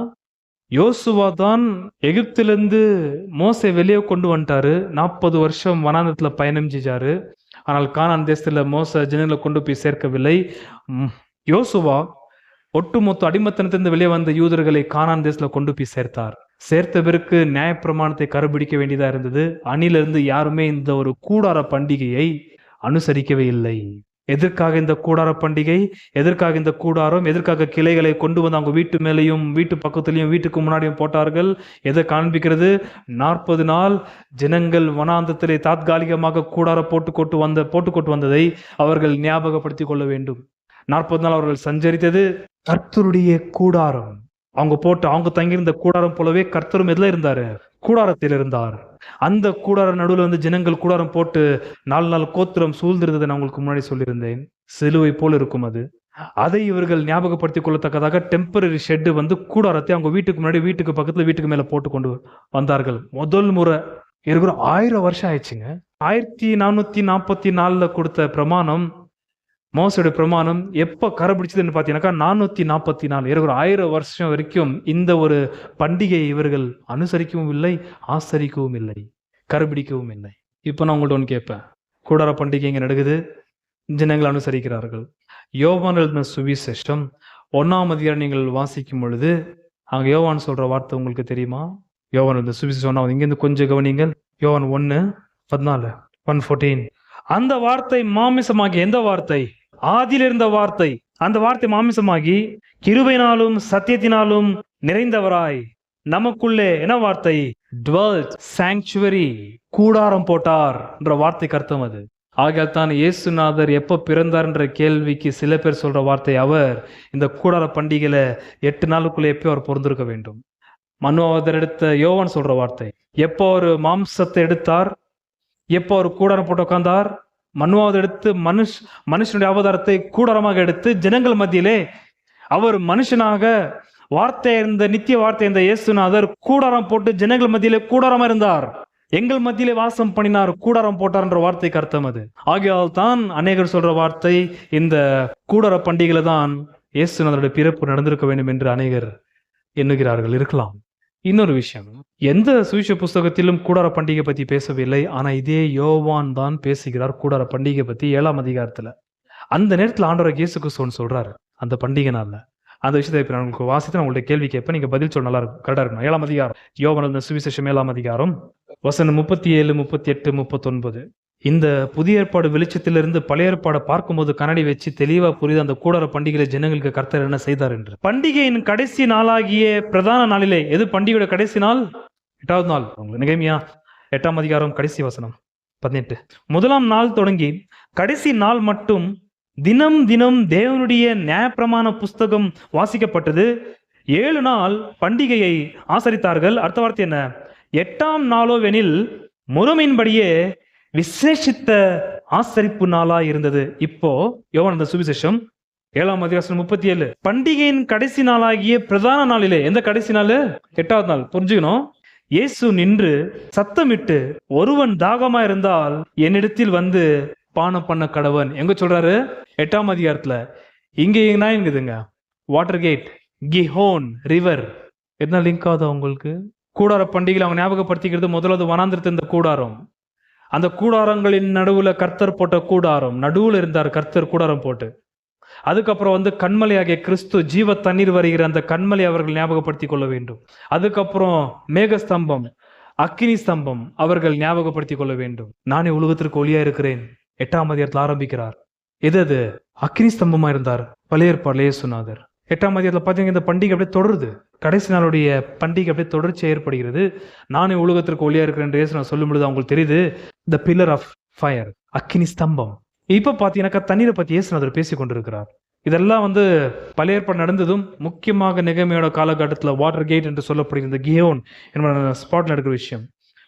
யோசுவா தான் எகிப்திலிருந்து மோசே வெளியே கொண்டு வந்துட்டாரு. 40 வருஷம் வனாந்தத்துல பயணம் செஞ்சாரு. ஆனால் கானான் தேசத்துல மோச ஜனங்களை கொண்டு போய் சேர்க்கவில்லை. யோசுவா ஒட்டுமொத்த அடிமத்தனத்திலிருந்து வெளியே வந்த யூதர்களை கானான் தேசத்துல கொண்டு போய் சேர்த்தார். சேர்த்த பிறகு நியாயப்பிரமாணத்தை கருபிடிக்க வேண்டியதா இருந்தது. அணிலிருந்து யாருமே இந்த ஒரு கூடார பண்டிகையை அனுசரிக்கவே இல்லை. எதற்காக இந்த கூடார பண்டிகை? எதற்காக இந்த கூடாரம்? எதற்காக கிளைகளை கொண்டு வந்து அவங்க வீட்டு மேலேயும் வீட்டு பக்கத்திலையும் வீட்டுக்கு முன்னாடியும் போட்டார்கள்? எதை காண்பிக்கிறது? 40 நாள் ஜனங்கள் வனாந்தத்திலே தாத்காலிகமாக கூடார போட்டுக்கொண்டு வந்ததை அவர்கள் ஞாபகப்படுத்திக் கொள்ள வேண்டும். 40 நாள் அவர்கள் சஞ்சரித்தது கர்த்தருடைய கூடாரம். அவங்க தங்கியிருந்த கூடாரம் போலவே கர்த்தரும் எதுல இருந்தாரு? கூடாரத்தில் இருந்தார். அந்த கூடார நடுவில் வந்து ஜனங்கள் கூடாரம் போட்டு 4 நாள் கோத்திரம் சூழ்ந்திருந்ததை நான் உங்களுக்கு முன்னாடி சொல்லியிருந்தேன். சிலுவை போல இருக்கும் அது. அதை இவர்கள் ஞாபகப்படுத்திக் கொள்ளத்தக்கதாக டெம்பரரி ஷெட் வந்து கூடாரத்தை அவங்க வீட்டுக்கு முன்னாடி, வீட்டுக்கு பக்கத்துல, வீட்டுக்கு மேல போட்டு கொண்டு வந்தார்கள். முதல் முறை இருக்கிற 1000 வருஷம் ஆயிடுச்சுங்க. 1444 கொடுத்த பிரமாணம், மோசோட பிரமாணம் எப்ப கரைபிடிச்சதுன்னு பாத்தீங்கன்னாக்கா 444, இருக்கிற 1000 வருஷம் வரைக்கும் இந்த ஒரு பண்டிகையை இவர்கள் அனுசரிக்கவும் இல்லை, ஆசரிக்கவும் இல்லை, கரைபிடிக்கவும் இல்லை. இப்ப நான் உங்கள்ட்ட ஒன்று கேட்பேன். கூடார பண்டிகை இங்க நடக்குது, ஜனங்கள் அனுசரிக்கிறார்கள். யோவான் எழுதின சுவிசேஷம் 1ஆம் அதிகாரம் நீங்கள் வாசிக்கும் பொழுது அங்க யோவான் சொல்ற வார்த்தை உங்களுக்கு தெரியுமா? யோவான் எழுதின சுவிசேஷம் 1, இங்கிருந்து கொஞ்சம் கவனிங்கள். யோவான் 1:14, 1:14. அந்த வார்த்தை மாமிசமாகி, எந்த வார்த்தை? ஆதியில் இருந்த வார்த்தை. அந்த வார்த்தை மாமிசமாகி கிருபையினாலும் சத்தியத்தினாலும் நிறைந்தவராய் நமக்குள்ளே என்ன வார்த்தை? dwelt, sanctuary, கூடாரம் போட்டார் என்ற வார்த்தைக்கு அர்த்தம் அது. ஆகையால் தான் இயேசுநாதர் எப்ப பிறந்தார் என்ற கேள்விக்கு சில பேர் சொல்ற வார்த்தை, அவர் இந்த கூடார பண்டிகையில 8 நாளுக்குள்ளே எப்போ அவர் பிறந்திருக்க வேண்டும். மனுவாவதர் எடுத்த யோவான் சொல்ற வார்த்தை, எப்போ ஒரு மாம்சத்தை எடுத்தார், எப்போ ஒரு கூடாரம் போட்டு உட்கார்ந்தார்? மனுவாவது எடுத்து மனுஷனுடைய அவதாரத்தை கூடாரமாக எடுத்து ஜனங்கள் மத்தியிலே அவர் மனுஷனாக வார்த்தை இருந்த நித்திய வார்த்தை இருந்த இயேசுநாதர் கூடாரம் போட்டு ஜனங்கள் மத்தியிலே கூடாரமா இருந்தார். எங்கள் மத்தியிலே வாசம் பண்ணினார், கூடாரம் போட்டார் என்ற வார்த்தைக்கு அர்த்தம் அது. ஆகையால் தான் அநேகர் சொல்ற வார்த்தை, இந்த கூடார பண்டிகையில தான் இயேசுநாதருடைய பிறப்பு நடந்திருக்க வேண்டும் என்று அநேகர் எண்ணுகிறார்கள். இருக்கலாம். இன்னொரு விஷயம், எந்த சுவிசேஷ புஸ்தகத்திலும் கூடார பண்டிகை பத்தி பேசவில்லை. ஆனா இதே யோவான் தான் பேசுகிறார் கூடார பண்டிகை பத்தி 7ஆம் அதிகாரத்துல. அந்த நேரத்தில் ஆண்டவர் இயேசு கிறிஸ்து சொல்றாரு அந்த பண்டிகை நாள்ல. அந்த விஷயத்தை இப்ப நான் உங்களுக்கு வாசித்து உங்களுடைய கேள்வி கேட்பேன், நீங்க பதில் சொல்ல நல்லா இருக்கும், கரெக்டா இருக்கணும். 7ஆம் அதிகாரம் யோவான் சுவிசேஷம் 7ஆம் அதிகாரம் வசனம் 37, 38, 39. இந்த புதிய ஏற்பாடு வெளிச்சத்திலிருந்து பழைய ஏற்பாடை பார்க்கும்போது கண்ணாடி வச்சு தெளிவா புரியுது அந்த கூடார பண்டிகையில ஜனங்களுக்கு கர்த்தர் என்ன செய்தார் என்று. பண்டிகையின் கடைசி நாளாகிய பிரதான நாளிலே, எது பண்டிகையோட கடைசி நாள்? 8வது நாள். நெகேமியா 8ஆம் அதிகாரம் கடைசி வசனம் 18. முதலாம் நாள் தொடங்கி கடைசி நாள் மட்டும் தினம் தினம் தேவனுடைய நியாயப்பிரமாண புஸ்தகம் வாசிக்கப்பட்டது. 7 நாள் பண்டிகையை ஆசரித்தார்கள். அடுத்த வார்த்தை என்ன? 8ஆம் நாளோவெனில் முறைமையின்படியே விசேஷித்த ஆசரிப்பு நாளா இருந்தது. இப்போ யோவான் சுவிசேஷம் 7ஆம் அதிகாரம் 37. பண்டிகையின் கடைசி நாளாகிய பிரதான நாளிலே, எந்த கடைசி நாள்? 8வது நாள். புரிஞ்சுக்கணும். இயேசு நின்று சத்தமிட்டு, ஒருவன் தாகமா இருந்தால் என்னிடத்தில் வந்து பானம் பண்ண கடவன். எங்க சொல்றாரு? 8ஆம் அதிகாரத்துல. இங்க என்ன இருக்குதுங்க? Water gate, Gihon river. என்ன லிங்க் ஆகுது உங்களுக்கு? கூடார பண்டிகையில் அவங்க ஞாபகப்படுத்திக்கிறது முதலாவது வனாந்திரத்து இந்த கூடாரம். அந்த கூடாரங்களின் நடுவுல கர்த்தர் போட்ட கூடாரம், நடுவுல இருந்தார் கர்த்தர் கூடாரம் போட்டு. அதுக்கப்புறம் கண்மலையாகிய கிறிஸ்து, ஜீவ தண்ணீர் வருகிற அந்த கண்மலை அவர்கள் ஞாபகப்படுத்திக் கொள்ள வேண்டும். அதுக்கப்புறம் மேகஸ்தம்பம், அக்கினி ஸ்தம்பம் அவர்கள் ஞாபகப்படுத்திக் கொள்ள வேண்டும். நானே உலகத்திற்கு ஒளியா இருக்கிறேன் 8ஆம் அதிகாரத்தில் ஆரம்பிக்கிறார். எது? அக்கினி ஸ்தம்பமா இருந்தார் பழைய ஏற்பாடுல இயேசுநாதர். 8ஆம் அதிகாரத்தில் பார்த்தீங்கன்னா இந்த பண்டிகை அப்படியே தொடருது. கடைசி நாளுடைய பண்டிகை அப்படியே தொடர்ச்சி ஏற்படுகிறது. நானே உலகத்திற்கு ஒளியா இருக்கிறேன் என்று இயேசு சொல்லும் பொழுது அவங்களுக்கு தெரியுது, த பில்லர் ஆஃப் ஃபயர், அக்கினி ஸ்தம்பம். இப்ப பாத்தீங்கன்னாக்கா தண்ணீரை பத்தி இயேசுநாதர் பேசி கொண்டிருக்கிறார். இதெல்லாம் பழைய ஏற்பாடு நடந்ததும், முக்கியமாக நெகேமியாவோட காலகட்டத்தில் வாட்டர் கேட் என்று சொல்லப்படுகிற இந்த கியோன் என்பது ஸ்பாட்ல இருக்கிற விஷயம்.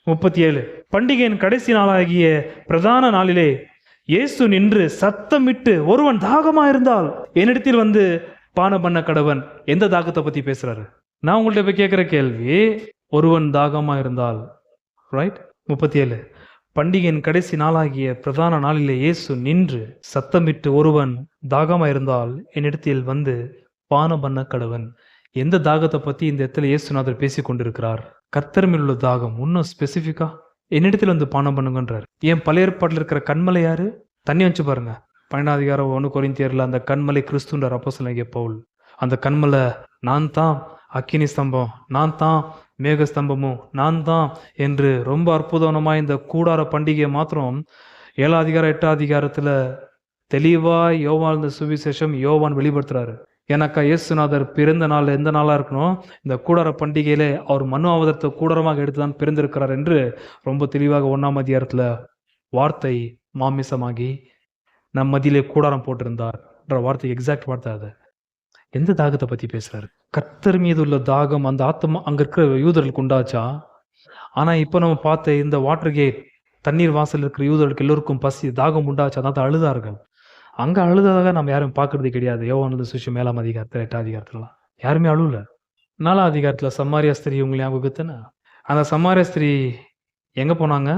37. பண்டிகையின் கடைசி நாளாகிய பிரதான நாளிலே இயேசு நின்று சத்தமிட்டு, ஒருவன் தாகமா இருந்தால் என்னிடத்தில் வந்து பானம் பண்ண கடவன். எந்த தாகத்தை பத்தி பேசுறாரு? நான் உங்கள்ட்ட போய் கேட்கிற கேள்வி, ஒருவன் தாகமா இருந்தால், ரைட்? 37. பண்டிகையின் கடைசி நாளாகிய பிரதான நாளிலே இயேசு நின்று சத்தமிட்டு, ஒருவன் தாகமா இருந்தால் என்னிடத்தில் வந்து பானம் பண்ண கடவன். எந்த தாகத்தை பத்தி இந்த இடத்துல இயேசுநாதர் பேசி கொண்டிருக்கிறார்? கர்த்தர் மேல் உள்ள தாகம். இன்னும் ஸ்பெசிஃபிக்கா என்னிடத்தில் வந்து பானம் பண்ணுங்கன்றார். ஏன் பழைய ஏற்பாட்டில் இருக்கிற கண்மலை யாரு? தண்ணி வச்சு பாருங்க. 12ஆம் அதிகாரம் 1 கொரிந்தியர்ல அந்த கண்மலை கிறிஸ்துன்ற அப்போஸ்தலனாகிய பவுல். அந்த கண்மலை நான் தான், அக்கினி ஸ்தம்பம் நான் தான், மேக ஸ்தம்பமும் நான் தான் என்று ரொம்ப அற்புதமா இந்த கூடார பண்டிகையை மாத்திரம் 7ஆம் அதிகாரம் 8ஆம் அதிகாரத்துல தெளிவா யோவான் சுவிசேஷம் யோவான் வெளிப்படுத்துறாரு. எனக்கா இயேசுநாதர் பிறந்த நாள் எந்த நாளா இருக்கணும்? இந்த கூடார பண்டிகையிலே அவர் மனு அவதாரத்தை கூடாரமாக எடுத்துதான் பிறந்திருக்கிறார் என்று ரொம்ப தெளிவாக 1ஆம் அதிகாரத்துல வார்த்தை மாமிசமாகி நம் மத்தியிலே கூடாரம் போட்டிருந்தார் என்ற வார்த்தை எக்ஸாக்ட் வார்த்தை. அது எந்த தாகத்தை பத்தி பேசுறாரு? கர்த்தர் மீது உள்ள தாகம் அந்த ஆத்மா அங்க இருக்கிற யூதர்களுக்கு உண்டாச்சா? ஆனா இப்ப நம்ம பார்த்த இந்த வாட்டர் கேட் தண்ணீர் வாசல் இருக்கிற யூதர்களுக்கு எல்லோருக்கும் பசி தாகம் உண்டாச்சா? தான் அழுதார்கள். அங்க அழுதாக நம்ம யாரும் பார்க்கறது கிடையாது. யோவான் சுவிசேஷம் 7ஆம் அதிகாரத்துல 8ஆம் அதிகாரத்துலாம் யாருமே அழுவல. 4ஆம் அதிகாரத்துல சமாரியா ஸ்திரீ உங்களை ஞாபகத்தானே? அந்த சமாரியா ஸ்திரீ எங்க போனாங்க?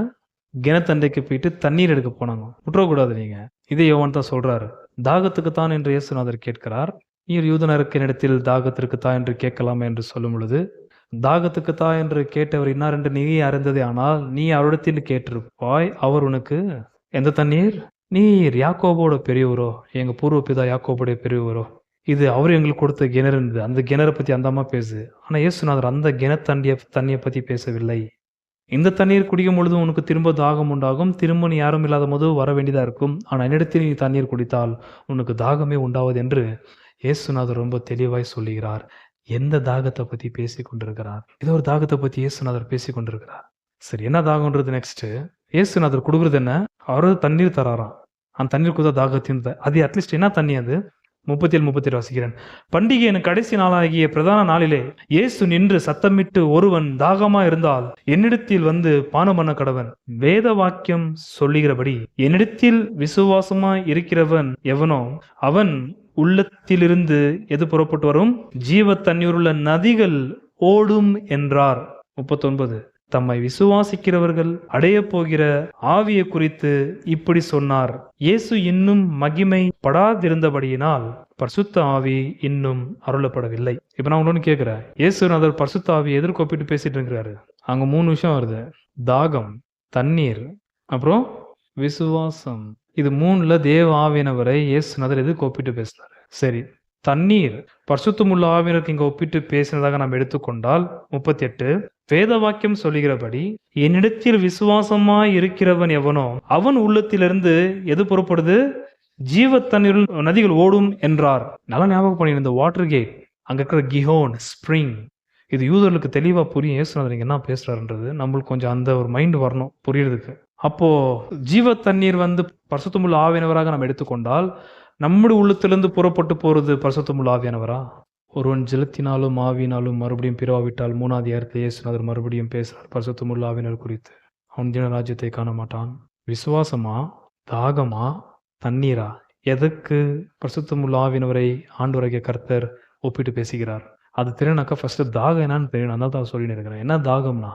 கிணத்தண்டைக்கு போயிட்டு தண்ணீர் எடுக்க போனாங்க. விட்டுறக்கூடாது நீங்க. இதே யோவான் தான் சொல்றாரு, தாகத்துக்குத்தான் என்று இயேசுநாதர் கேட்கிறார். நீர் யூதனருக்கு என்னிடத்தில் தாகத்திற்குத்தான் என்று கேட்கலாமே என்று சொல்லும் பொழுது, தாகத்துக்குத்தா என்று கேட்டவர் இன்னார் என்று நீ அறிந்ததே, ஆனால் நீ அவரிடத்தில் கேட்டிருப்பாய், அவர் உனக்கு எந்த தண்ணீர்? நீர் யாக்கோபோட பெரியவரோ, எங்க பூர்வ பிதா யாக்கோபோடைய பெரியவரோ, இது அவர் எங்களுக்கு கொடுத்த கிணறு இருந்தது. அந்த கிணறை பத்தி அந்த அம்மா பேசு. ஆனா இயேசுநாதர் அந்த தண்ணியை பத்தி பேசவில்லை. இந்த தண்ணீர் குடிக்கும் பொழுது உனக்கு திரும்ப தாகம் உண்டாகும், திரும்ப நீ யாரும் இல்லாத போது வர வேண்டியதா இருக்கும். ஆனா என்னிடத்தில் நீ தண்ணீர் குடித்தால் உனக்கு தாகமே உண்டாவது என்று இயேசுநாதர் ரொம்ப தெளிவாய் சொல்லுகிறார். எந்த தாகத்தை பத்தி பேசி கொண்டிருக்கிறார்? ஏதோ ஒரு தாகத்தை பத்தி இயேசுநாதர் பேசி கொண்டிருக்கிறார். சரி, என்ன தாகம்ன்றது நெக்ஸ்ட்? இயேசுநாதர் கொடுக்குறது என்ன? அவரது தண்ணீர் தராராம். அந்த தண்ணீர் கொடுத்தா தாகத்தையும் அது அட்லீஸ்ட் என்ன தண்ணி? அது 37, 38 வாசிக்கிறேன். பண்டிகையின் கடைசி நாளாகிய பிரதான நாளிலே இயேசு நின்று சத்தமிட்டு, ஒருவன் தாகமா இருந்தால் என்னிடத்தில் வந்து பானம் பண்ண கடவன். வேத வாக்கியம் சொல்லுகிறபடி என்னிடத்தில் விசுவாசமாய் இருக்கிறவன் எவனோ அவன் உள்ளத்திலிருந்து எது புறப்பட்டு வரும்? ஜீவ தண்ணீருள்ள நதிகள் ஓடும் என்றார். 39, தம்மை விசுவாசிக்கிறவர்கள் அடைய போகிற ஆவியை குறித்து இப்படி சொன்னார். இயேசு இன்னும் மகிமை படாதிருந்தபடியினால் பரிசுத்த ஆவி இன்னும் அருளப்படவில்லை. இப்ப நான் ஒன்று கேட்கிறேன், இயேசுநாதர் பரிசுத்த ஆவியை எதிர்க்கு ஒப்பிட்டு பேசிட்டு இருக்கிறாரு. அங்க 3 விஷயம் வருது: தாகம், தண்ணீர், அப்புறம் விசுவாசம். இது 3ல தேவ ஆவியானவரை இயேசுநாதர் எதிர்க்கு ஒப்பிட்டு பேசுறாரு. சரி, தண்ணீர் பரிசுத்தமுள்ள ஆவியினருக்கு இங்க ஒப்பிட்டு பேசினதாக நாம் எடுத்துக்கொண்டால் 38, வேத வாக்கியம் சொல்லுகிறபடி என்னிடத்தில் விசுவாசமாய் இருக்கிறவன் எவனோ அவன் உள்ளத்திலிருந்து எது புறப்படுது? ஜீவ தண்ணீர் நதிகள் ஓடும் என்றார். நல்லா ஞாபகம் பண்ணி, இந்த வாட்டர் கேட், அங்க இருக்கிற கிஹோன் ஸ்ப்ரிங், இது யூதர்களுக்கு தெளிவா புரியும் இயேசுநாதர் நீங்க என்ன பேசுறாருன்றது. நம்மளுக்கு கொஞ்சம் அந்த ஒரு மைண்ட் வரணும் புரியுறதுக்கு. அப்போ ஜீவ தண்ணீர் வந்து பரிசுத்தமுள்ள ஆவியானவராக நம்ம எடுத்துக்கொண்டால் நம்முடைய உள்ளத்திலிருந்து புறப்பட்டு போறது பரிசுத்தமுள்ள ஆவியானவரா? ஒருவன் ஜலத்தினாலும் ஆவியினாலும் மறுபடியும் பிறவாவிட்டால் 3ஆம் அதிகாரத்தில் இயேசுநாதர் மறுபடியும் பேசுறார் பரிசுத்தமுள்ள ஆவியினர் குறித்து. அவன் தின ராஜ்யத்தை காண மாட்டான். விசுவாசமா, தாகமா, தண்ணீரா? எதற்கு பரிசுத்தமுள்ள ஆவியானவரை ஆண்டவராகிய கர்த்தர் ஒப்பிட்டு பேசுகிறார்? அது தெரியணாக்கா ஃபர்ஸ்ட் தாகம் என்னன்னு தெரியணும். அதனால தான் சொல்லிட்டு இருக்கிறேன். என்ன தாகம்னா,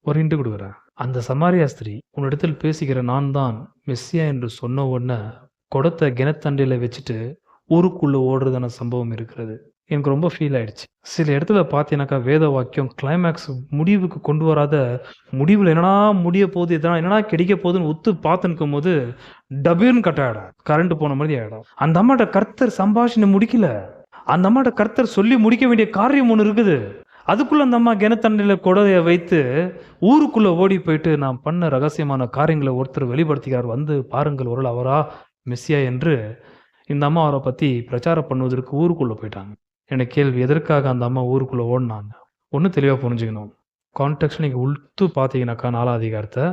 ஒரு இன்ட்டு கொடுக்குறேன். அந்த சமாரியா ஸ்திரீ உன்னிடத்தில் பேசுகிற நான் தான் மெஸ்ஸியா என்று சொன்ன உடனே குடத்தை கிணத்தண்டையில வச்சுட்டு ஊருக்குள்ள ஓடுறதான சம்பவம் இருக்கிறது. எனக்கு ரொம்ப ஃபீல் ஆயிடுச்சு. சில இடத்துல பார்த்தீங்கன்னாக்கா வேத வாக்கியம் கிளைமேக்ஸ் முடிவுக்கு கொண்டு வராத, முடிவில் என்னடா முடிய போகுது, இதெல்லாம் என்னடா கிடைக்க போகுதுன்னு ஒத்து பார்த்துக்கும் போது டபுன்னு கட் ஆகிடும், கரண்ட் போன மாதிரி ஆகிடும். அந்த அம்மாட்ட கர்த்தர் சம்பாஷணை முடிக்கல. அந்த அம்மாட்ட கர்த்தர் சொல்லி முடிக்க வேண்டிய காரியம் ஒன்று இருக்குது. அதுக்குள்ள அந்த அம்மா கிணத்தண்டையில குடையை வைத்து ஊருக்குள்ள ஓடி போயிட்டு நான் பண்ண ரகசியமான காரியங்களை ஒருத்தர் வெளிப்படுத்திக்கிறார், வந்து பாருங்கள் ஒரு அவரா மெஸ்ஸியா என்று இந்த அம்மா அவரை பற்றி பிரச்சாரம் பண்ணுவதற்கு ஊருக்குள்ளே போயிட்டாங்க. எனக்கு கேள்வி, எதற்காக அந்த அம்மா ஊருக்குள்ளே ஓடினாங்க? ஒன்று தெளிவாக புரிஞ்சுக்கணும். கான்டெக்ட் நீங்கள் உள்த்து பார்த்தீங்கன்னாக்கா 4ஆம் அதிகாரத்தை,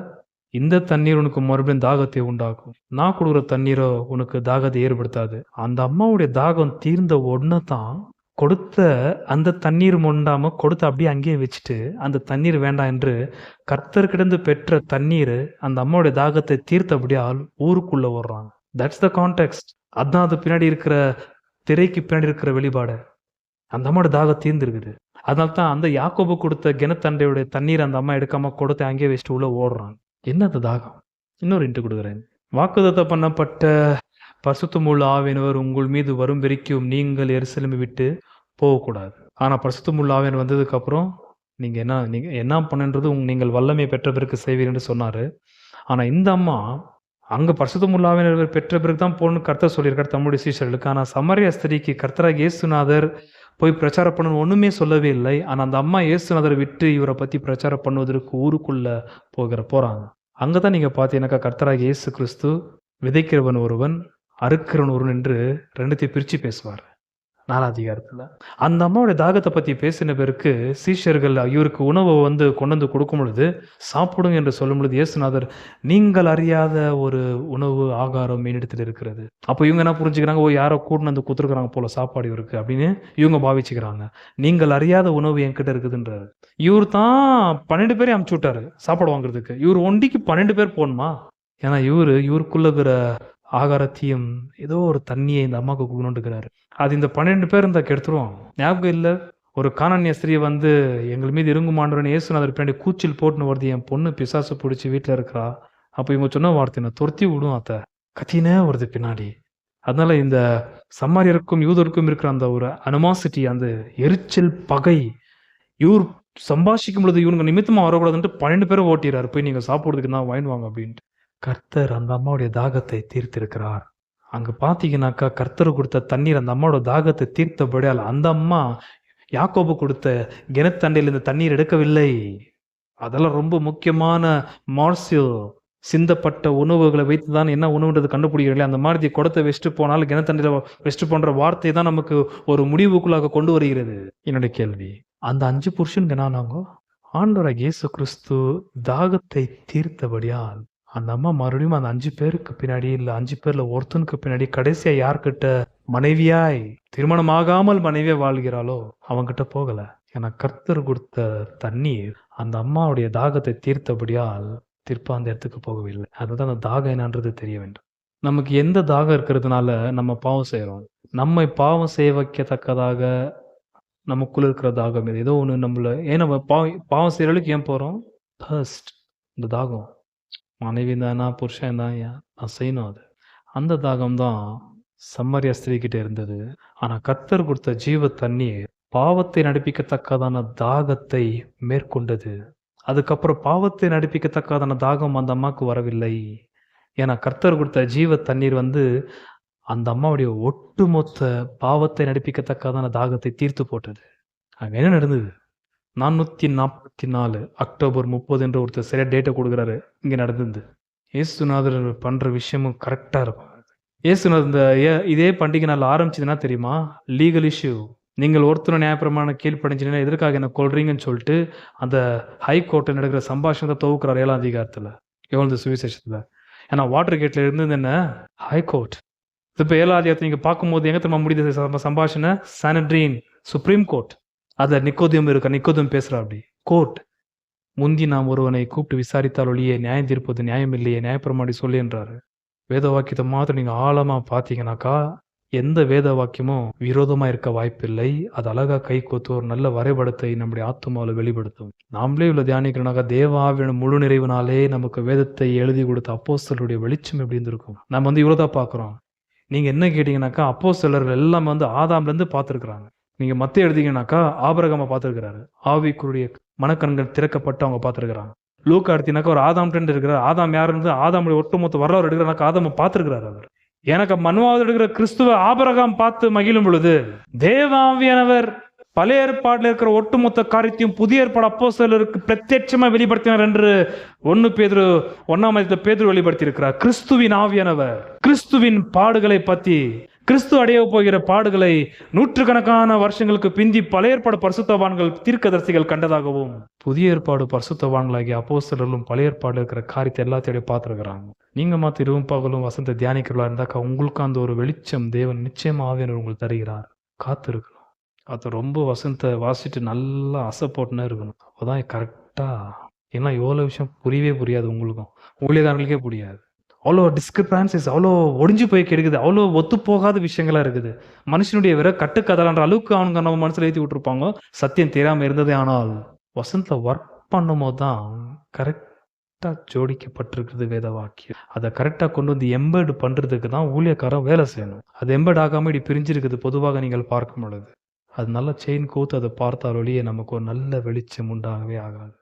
இந்த தண்ணீர் உனக்கு மறுபடியும் தாகத்தை உண்டாக்கும், நான் கொடுக்குற தண்ணீரோ உனக்கு தாகத்தை ஏற்படுத்தாது. அந்த அம்மாவுடைய தாகம் தீர்ந்த உடனே தான் கொடுத்த அந்த தண்ணீர் மொண்டாம கொடுத்த அப்படியே அங்கேயே வச்சுட்டு அந்த தண்ணீர் வேண்டாம் என்று கர்த்தர்கிட்ட பெற்ற தண்ணீர் அந்த அம்மாவுடைய தாகத்தை தீர்த்தபடியால் ஊருக்குள்ள ஓடுறாங்க. That's the contact. அதான் அது பின்னாடி இருக்கிற திரைக்கு பின்னாடி இருக்கிற வெளிப்பாடு. அந்த அம்மாவோட தாகம் தீர்ந்துருக்குது. அதனால தான் அந்த யாக்கோபு கொடுத்த கிணத்தண்டையுடைய தண்ணீர் அந்த அம்மா எடுக்காம கொடுத்து அங்கேயே வச்சுட்டு உள்ள ஓடுறாங்க. என்ன அந்த தாகம்? இன்னொரு இன்ட்டு கொடுக்குறேன். வாக்குத்தத்தம் பண்ணப்பட்ட பரிசுத்தமுள்ள ஆவியானவர் உங்கள் மீது வரும் வரைக்கும் நீங்கள் எருசலேமை விட்டு போகக்கூடாது. ஆனால் பரிசுத்தமுள்ள ஆவியானவர் வந்ததுக்கு அப்புறம் நீங்க என்ன பண்ணுன்றது நீங்கள் வல்லமையை பெற்ற பிறகு செய்வீர் என்று சொன்னாரு. ஆனா இந்த அம்மா அங்க பரிசுத்தமுள்ள ஆவியானவர் பெற்ற பிறகு தான் போகணும்னு கர்த்தர் சொல்லியிருக்கார் தம்முடைய சீஷர்களுக்கு. ஆனால் சமாரியா ஸ்திரீக்கு கர்த்தராகிய இயேசுநாதர் போய் பிரச்சாரம் பண்ணணும் ஒண்ணுமே சொல்லவே இல்லை. ஆனா அந்த அம்மா இயேசுநாதரை விட்டு இவரை பத்தி பிரச்சாரம் பண்ணுவதற்கு ஊருக்குள்ள போறாங்க. அங்கதான் நீங்க பாத்தீங்கன்னாக்கா கர்த்தராகிய இயேசு கிறிஸ்து விதைக்கிறவன் ஒருவன், அறுக்கிறவன் ஒருவன் என்று ரெண்டுத்தையும் பிரிச்சு பேசுவார் 4ஆம் அதிகாரத்துல. அந்த அம்மாவுடைய தாகத்தை பத்தி பேசின பிறகு சீஷர்கள் இவருக்கு உணவை கொண்டு வந்து கொடுக்கும் பொழுது சாப்பிடுங்க என்று சொல்லும் பொழுது இயேசுநாதர் நீங்கள் அறியாத ஒரு உணவு ஆகாரம் என்னிடத்தில் இருக்கிறது. அப்போ இவங்க என்ன புரிஞ்சுக்கிறாங்க, யாரோ கூட்டின்னு வந்து குத்துருக்குறாங்க போல சாப்பாடு இவருக்கு அப்படின்னு இவங்க பாவிச்சுக்கிறாங்க. நீங்கள் அறியாத உணவு என்கிட்ட இருக்குதுன்றாரு. இவர் தான் 12 பேரையும் அமுச்சு விட்டாரு சாப்பாடு வாங்குறதுக்கு. இவர் ஒண்டிக்கு 12 பேர் போகணுமா? ஏன்னா இவருக்குள்ள இருக்கிற ஆகாரத்தையும் ஏதோ ஒரு தண்ணியை இந்த அம்மாவுக்கு கொடுக்கணுன்னுக்கிறாரு. அது இந்த 12 பேர் இருந்தா கெடுத்துருவோம். ஞாபகம் இல்லை, ஒரு கானானிய ஸ்திரீ எங்கள் மீது இருங்குமான்றன்னு இயேசுநாதர் பின்னாடி கூச்சில் போட்டுன்னு வருது, என் பொண்ணு பிசாசு பிடிச்சி வீட்டில் இருக்கிறா. அப்போ இவங்க சொன்ன வார்த்தை நான் துரத்தி விடும் அத்தை கத்தினே வருது பின்னாடி. அதனால இந்த சமாரியருக்கும் யூதருக்கும் இருக்கிற அந்த ஒரு அனிமாசிட்டி, அந்த எரிச்சல், பகை, இவர் சம்பாஷிக்கும் பொழுது இவங்க நிமித்தமாக வரக்கூடாதுன்ட்டு 12 பேரை ஓட்டிடுறாரு, போய் நீங்கள் சாப்பிட்றதுக்கு தான் வாங்கிடுவாங்க அப்படின்ட்டு. கர்த்தர் அந்த அம்மாவுடைய தாகத்தை தீர்த்திருக்கிறார். அங்க பாத்தீங்கன்னாக்கா கர்த்தர் கொடுத்த தண்ணீர் அந்த அம்மாவோட தாகத்தை தீர்த்தபடியால் அந்த அம்மா யாக்கோபு கொடுத்த கிணத்தண்டையில் இந்த தண்ணீர் எடுக்கவில்லை. அதெல்லாம் ரொம்ப முக்கியமான மார்சியல் சிந்தப்பட்ட உணவுகளை வைத்துதான் என்ன உணவுன்றது கண்டுபிடிக்கிறீங்களே. அந்த மாதிரி குடத்தை வச்சுட்டு போனாலும் கிணத்தண்டையில வச்சுட்டு போன்ற வார்த்தை தான் நமக்கு ஒரு முடிவுக்குள்ளாக கொண்டு வருகிறது. என்னுடைய கேள்வி, அந்த 5 புருஷனுக்கு என்னானாங்க? ஆண்டவராகிய இயேசு கிறிஸ்து தாகத்தை தீர்த்தபடியால் அந்த அம்மா மறுபடியும் அந்த 5 பேருக்கு பின்னாடி இல்லை 5 பேர்ல ஒருத்தனுக்கு பின்னாடி கடைசியா யார்கிட்ட மனைவியாய் திருமணமாகாமல் மனைவியா வாழ்கிறாளோ அவங்கிட்ட போகல. ஏன்னா கர்த்தர் கொடுத்த தண்ணீர் அந்த அம்மாவுடைய தாகத்தை தீர்த்தபடியால் திருப்ப அந்த இடத்துக்கு போகவில்லை. அதுதான் அந்த தாகம் என்னன்றது தெரிய வேண்டும். நமக்கு எந்த தாகம் இருக்கிறதுனால நம்ம பாவம் செய்கிறோம்? நம்மை பாவம் செய்ய வைக்கத்தக்கதாக நமக்குள்ள இருக்கிற தாகம் இது. ஏதோ ஒன்று நம்மள ஏன் நம்ம பாவம் செய்கிற அளவுக்கு ஏன் போகிறோம்? ஃபர்ஸ்ட் இந்த தாகம், மனைவி தானா புருஷன் தான் நான் செய்யணும். அது அந்த தாகம் தான் சம்மரியா ஸ்திரீகிட்ட இருந்தது. ஆனால் கர்த்தர் கொடுத்த ஜீவ தண்ணீர் பாவத்தை நடிப்பிக்கத்தக்கதான தாகத்தை மேற்கொண்டது. அதுக்கப்புறம் பாவத்தை நடிப்பிக்கத்தக்கதான தாகம் அந்த அம்மாவுக்கு வரவில்லை. ஏன்னா கர்த்தர் கொடுத்த ஜீவ தண்ணீர் அந்த அம்மாவுடைய ஒட்டுமொத்த பாவத்தை நடிப்பிக்கத்தக்கதான தாகத்தை தீர்த்து போட்டது. அங்கே என்ன நடந்தது? 444 அக்டோபர் 30 என்று ஒருத்தர் சரியா டேட்டை கொடுக்குறாரு. இங்கே நடந்தது. இயேசுநாதர் பண்ணுற விஷயமும் கரெக்டாக இருக்கும். இயேசுநாதர் இந்த இதே பண்டிகை நாள் ஆரம்பிச்சதுன்னா தெரியுமா? Legal issue. நீங்கள் ஒருத்தர் நியாயப்பிரமாணம் கீழ்ப்படிஞ்சினா எதற்காக என்ன கொள்றீங்கன்னு சொல்லிட்டு அந்த ஹைகோர்ட்டில் நடக்கிற சம்பாஷணத்தை தொகுக்கிறார் 7ஆம் அதிகாரத்தில், எவ்வளவு சுவிசேஷத்தில். ஏன்னா வாட்டர் கேட்டில் இருந்தது என்ன? ஹைகோர்ட். இப்போ 7ஆம் அதிகாரத்தை நீங்கள் பார்க்கும்போது எங்கே திரும்ப முடியுது சம்பாஷணை? சானட்ரீன், சுப்ரீம் கோர்ட். அதில் நிக்கோதியம் பேசுகிறா. அப்படி கோர்ட் முந்தி நாம் ஒருவனை கூப்பிட்டு விசாரித்தால் ஒழியே நியாயம் தீர்ப்பது நியாயம் இல்லையே, நியாயப்பிரமாணி சொல்லி என்றாரு. வேத வாக்கியத்தை மாத்திரம் நீங்கள் ஆழமாக பார்த்தீங்கன்னாக்கா எந்த வேத வாக்கியமும் விரோதமாக இருக்க வாய்ப்பில்லை. அது அழகாக கை கோத்து ஒரு நல்ல வரைபடத்தை நம்முடைய ஆத்மாவில் வெளிப்படுத்தும். நாமளே உள்ள தியானிக்கிறனாக்கா தேவாவின் முழு நிறைவினாலே நமக்கு வேதத்தை எழுதி கொடுத்த அப்போஸ்தலருடைய வெளிச்சம் எப்படி இருந்திருக்கும். நம்ம இவ்வளோதான் பார்க்குறோம். நீங்கள் என்ன கேட்டிங்கனாக்கா அப்போஸ்தலர்கள் எல்லாமே ஆதாம்லேருந்து பார்த்துருக்குறாங்க. நீங்கள் மத்த எழுதிங்கனாக்கா ஆபிரகாமை பார்த்துருக்கிறாரு. ஆவிக்குரிய மனக்கண்கள் திறக்கப்பட்டு அவங்க பார்த்துருக்குறாங்க. லூக்கா எடுத்தினாக்கா ஒரு ஆதாம் ட்ரெண்ட் இருக்கிறார். ஆதாம் யாருன்னு ஆதாமுடைய ஒட்டுமொத்த வரலாறு எடுக்கிறானாக்கா ஆதாமை பார்த்துருக்கிறார் அவர். எனக்கு மனுவாவது எடுக்கிற கிறிஸ்துவ ஆபிரகாம் பார்த்து மகிழும் பொழுது தேவாவியானவர் பழைய ஏற்பாட்டில் இருக்கிற ஒட்டுமொத்த காரியத்தையும் புதிய ஏற்பாடு அப்போஸ்தலருக்கு பிரத்யட்சமா வெளிப்படுத்தினார் என்று 1 பேதுரு 1ஆம் அதிகாரத்தில் பேதுரு வெளிப்படுத்தி இருக்கிறார். கிறிஸ்துவின் ஆவியானவர் கிறிஸ்துவின் பாடுகளை பற்றி, கிறிஸ்து அடைய போகிற பாடுகளை நூற்றுக்கணக்கான வருஷங்களுக்கு பிந்தி பழைய ஏற்பாடு பரிசுத்தவான்கள் தீர்க்கதரிசிகள் கண்டதாகவும் புதிய ஏற்பாடு பரிசுத்தவான்களாகிய அப்போஸ்தலர்களும் பழைய ஏற்பாடு இருக்கிற காரியத்தை எல்லாத்தையும் பார்த்துருக்கிறாங்க. நீங்க மாத்த இரவும் பகலும் வசந்த தியானிக்கிறவர்களா இருந்தாக்கா உங்களுக்கு அந்த ஒரு வெளிச்சம் தேவன் நிச்சயமா ஆவியானவர் உங்களுக்கு தருகிறார். காத்திருக்கணும். அது ரொம்ப வசந்த வாசிட்டு நல்லா அசை போட்டுனே இருக்கணும். அப்போதான் கரெக்டா. ஏன்னா எவ்வளோ விஷயம் புரியவே புரியாது, உங்களுக்கும் ஊழியக்காரங்களுக்கே புரியாது. அவ்வளோ டிஸ்கிரிப்டான்சிஸ், அவ்வளோ ஒடிஞ்சு போய் கிடைக்குது, அவ்வளோ ஒத்து போகாத விஷயங்களா இருக்குது. மனுஷனுடைய விர கட்டுக்கதலான்ற அளவுக்கு அவங்க நம்ம மனசில் ஏற்றி விட்டுருப்பாங்க. சத்தியம் தெரியாமல் இருந்ததே. ஆனால் வசந்த ஒர்க் பண்ணும்போது தான் கரெக்டாக ஜோடிக்கப்பட்டிருக்கிறது வேத வாக்கியம். அதை கரெக்டாக கொண்டு எம்பெட் பண்ணுறதுக்கு தான் ஊழியக்காரன் வேலை செய்யணும். அது எம்பெட் ஆகாமல் இப்படி பிரிஞ்சிருக்குது. பொதுவாக நீங்கள் பார்க்கும் பொழுது அது நல்ல செயின் கோத்து அதை பார்த்தால் ஒழிய நமக்கு ஒரு நல்ல வெளிச்சம் உண்டாகவே ஆகாது.